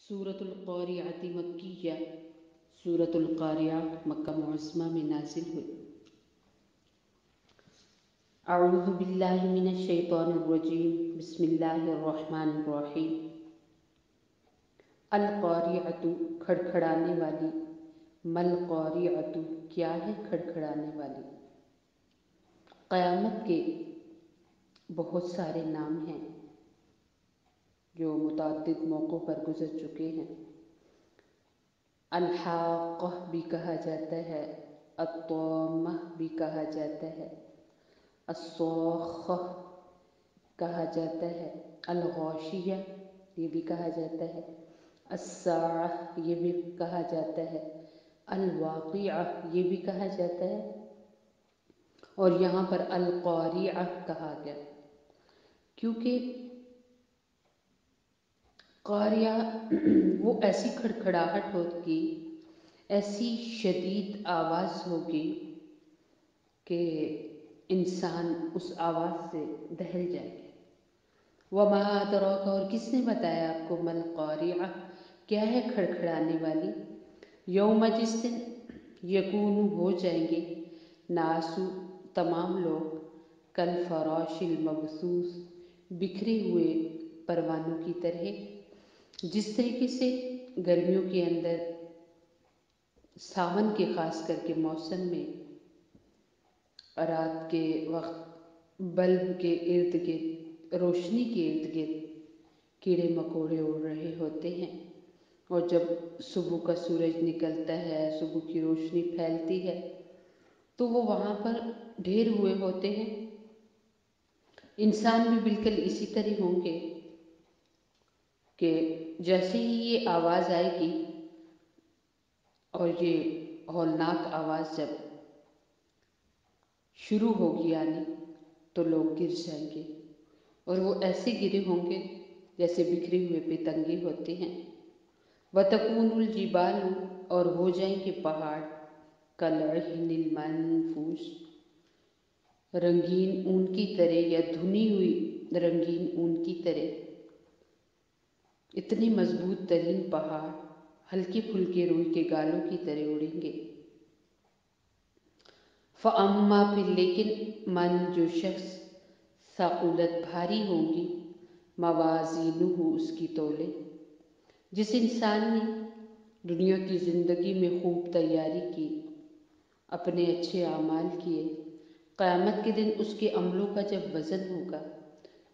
سورة القارعۃ مکیہ، سورة القارعہ مکہ معظمہ میں نازل ہوئی۔ اعوذ باللہ من الشیطان الرجیم، بسم اللہ الرحمن الرحیم۔ القارعۃ، کھڑکھڑانے والی۔ مل قارعۃ، کیا ہے کھڑکھڑانے والی؟ قیامت کے بہت سارے نام ہیں جو متعدد موقعوں پر گزر چکے ہیں۔ الحاقہ بھی کہا جاتا ہے، الطامہ بھی کہا جاتا ہے، الصاخہ کہا جاتا ہے، الغاشیہ یہ بھی کہا جاتا ہے، الساعہ یہ بھی کہا جاتا ہے، الواقعہ یہ بھی کہا جاتا ہے، اور یہاں پر القارعہ کہا گیا کیونکہ قاریہ وہ ایسی کھڑکھڑاہٹ ہوگی، ایسی شدید آواز ہوگی کہ انسان اس آواز سے دہل جائے گا۔ وما ادراک، اور کس نے بتایا آپ کو، مل قارعہ کیا ہے کھڑکھڑانے والی؟ یوم جس دن یکون ہو جائیں گے، ناسو تمام لوگ، کل فراش المبثوث بکھرے ہوئے پروانوں کی طرح۔ جس طریقے سے گرمیوں کے اندر ساون کے خاص کر کے موسم میں رات کے وقت بلب کے ارد گرد، روشنی کے ارد گرد کیڑے مکوڑے اڑ رہے ہوتے ہیں، اور جب صبح کا سورج نکلتا ہے، صبح کی روشنی پھیلتی ہے تو وہ وہاں پر ڈھیر ہوئے ہوتے ہیں۔ انسان بھی بالکل اسی طرح ہوں گے کہ جیسے ہی یہ آواز آئے گی اور یہ ہولناک آواز جب شروع ہوگی آنی تو لوگ گر جائیں گے، اور وہ ایسے گرے ہوں گے جیسے بکھرے ہوئے پتنگے ہوتے ہیں۔ وَتَكُونُ الْجِبَالُ، اور ہو جائیں گے پہاڑ، كَالْعِهْنِ الْمَنفُوشِ، رنگین اون کی طرح یا دھنی ہوئی رنگین اون کی طرح۔ اتنے مضبوط ترین پہاڑ ہلکے پھلکے روئی کے گالوں کی طرح اڑیں گے۔ فَأَمَّا، پھر لیکن، من جو شخص، ثقلت بھاری ہوں گی، موازینہ اس کی تولے۔ جس انسان نے دنیا کی زندگی میں خوب تیاری کی، اپنے اچھے اعمال کیے، قیامت کے دن اس کے عملوں کا جب وزن ہوگا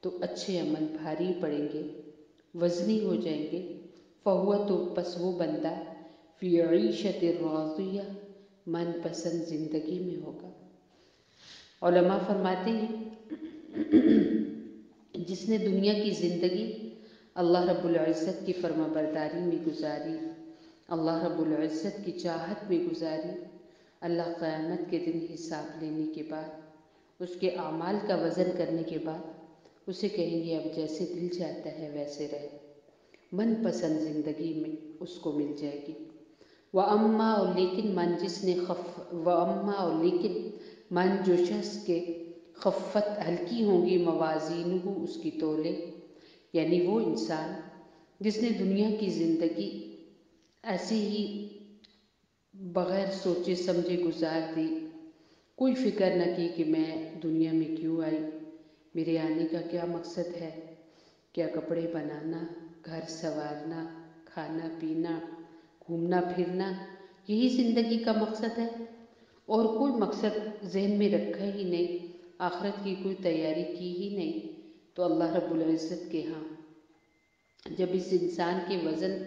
تو اچھے عمل بھاری پڑیں گے، وزنی ہو جائیں گے۔ فہو، تو پس وہ بندہ، فی عیشۃ راضیہ، من پسند زندگی میں ہوگا۔ علماء فرماتے ہیں جس نے دنیا کی زندگی اللہ رب العزت کی فرما برداری میں گزاری، اللہ رب العزت کی چاہت میں گزاری، اللہ قیامت کے دن حساب لینے کے بعد، اس کے اعمال کا وزن کرنے کے بعد اسے کہیں گے اب جیسے دل چاہتا ہے ویسے رہ، من پسند زندگی میں اس کو مل جائے گی۔ وَأَمَّا، اور لیکن، من جس نے وَأَمَّا، اور لیکن، من جو شخص کے خفت ہلکی ہوں گی، موازینہ اس کی تولے، یعنی وہ انسان جس نے دنیا کی زندگی ایسے ہی بغیر سوچے سمجھے گزار دی، کوئی فکر نہ کی کہ میں دنیا میں کیوں آئی، میرے آنے کا کیا مقصد ہے، کیا کپڑے بنانا، گھر سنوارنا، کھانا پینا، گھومنا پھرنا، یہی زندگی کا مقصد ہے، اور کوئی مقصد ذہن میں رکھا ہی نہیں، آخرت کی کوئی تیاری کی ہی نہیں، تو اللہ رب العزت کے ہاں جب اس انسان کے وزن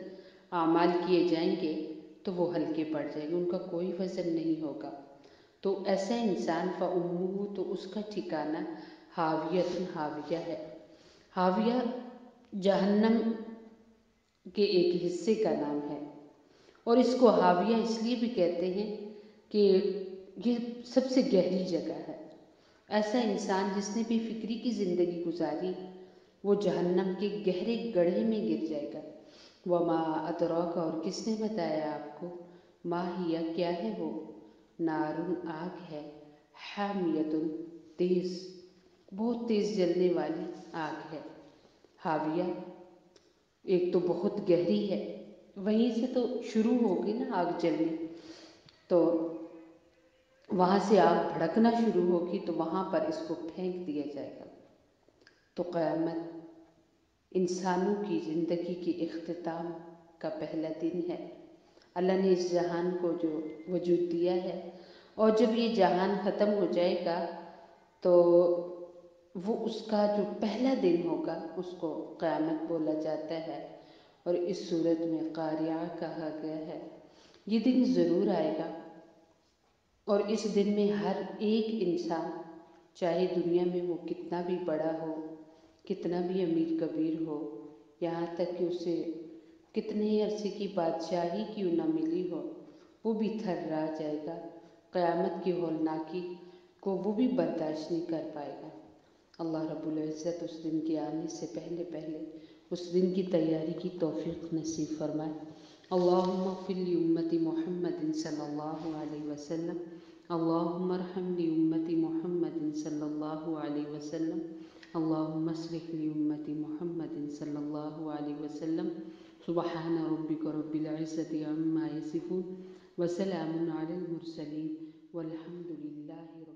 اعمال کیے جائیں گے تو وہ ہلکے پڑ جائیں گے، ان کا کوئی وزن نہیں ہوگا۔ تو ایسا انسان فَأُمُّهُ، تو اس کا ٹھکانہ حاویۃ، حاویہ ہے۔ حاویہ جہنم کے ایک حصے کا نام ہے، اور اس کو حاویہ اس لیے بھی کہتے ہیں کہ یہ سب سے گہری جگہ ہے۔ ایسا انسان جس نے بھی فکری کی زندگی گزاری وہ جہنم کے گہرے گڑھے میں گر جائے گا۔ وما ادراک، اور کس نے بتایا آپ کو، ما ہی، کیا ہے وہ، نارن، آگ ہے، حامیۃ، تیز، بہت تیز جلنے والی آگ ہے۔ حاویہ ایک تو بہت گہری ہے، وہیں سے تو شروع ہوگی نا آگ جلنی، تو وہاں سے آگ بھڑکنا شروع ہوگی تو وہاں پر اس کو پھینک دیا جائے گا۔ تو قیامت انسانوں کی زندگی کی اختتام کا پہلا دن ہے۔ اللہ نے اس جہان کو جو وجود دیا ہے، اور جب یہ جہان ختم ہو جائے گا تو وہ اس کا جو پہلا دن ہوگا اس کو قیامت بولا جاتا ہے، اور اس صورت میں قاریہ کہا گیا ہے۔ یہ دن ضرور آئے گا، اور اس دن میں ہر ایک انسان، چاہے دنیا میں وہ کتنا بھی بڑا ہو، کتنا بھی امیر کبیر ہو، یہاں تک کہ اسے کتنے عرصے کی بادشاہی کیوں نہ ملی ہو، وہ بھی تھرا جائے گا۔ قیامت کی ہولناکی کو وہ بھی برداشت نہیں کر پائے گا۔ اللہ رب العزت اس دن کے آنے سے پہلے پہلے اس دن کی تیاری کی توفیق نصیب فرمائے۔ اللہم اغفر لأمت محمد صلی اللہ علیہ وسلم، اللہم ارحم لأمت محمد صلی اللہ علیہ وسلم، اللہم اصلح لأمت محمد صلی اللہ علیہ وسلم۔ سبحان ربک رب العزت عما یصفون، وسلام علی المرسلین، والحمد للہ رب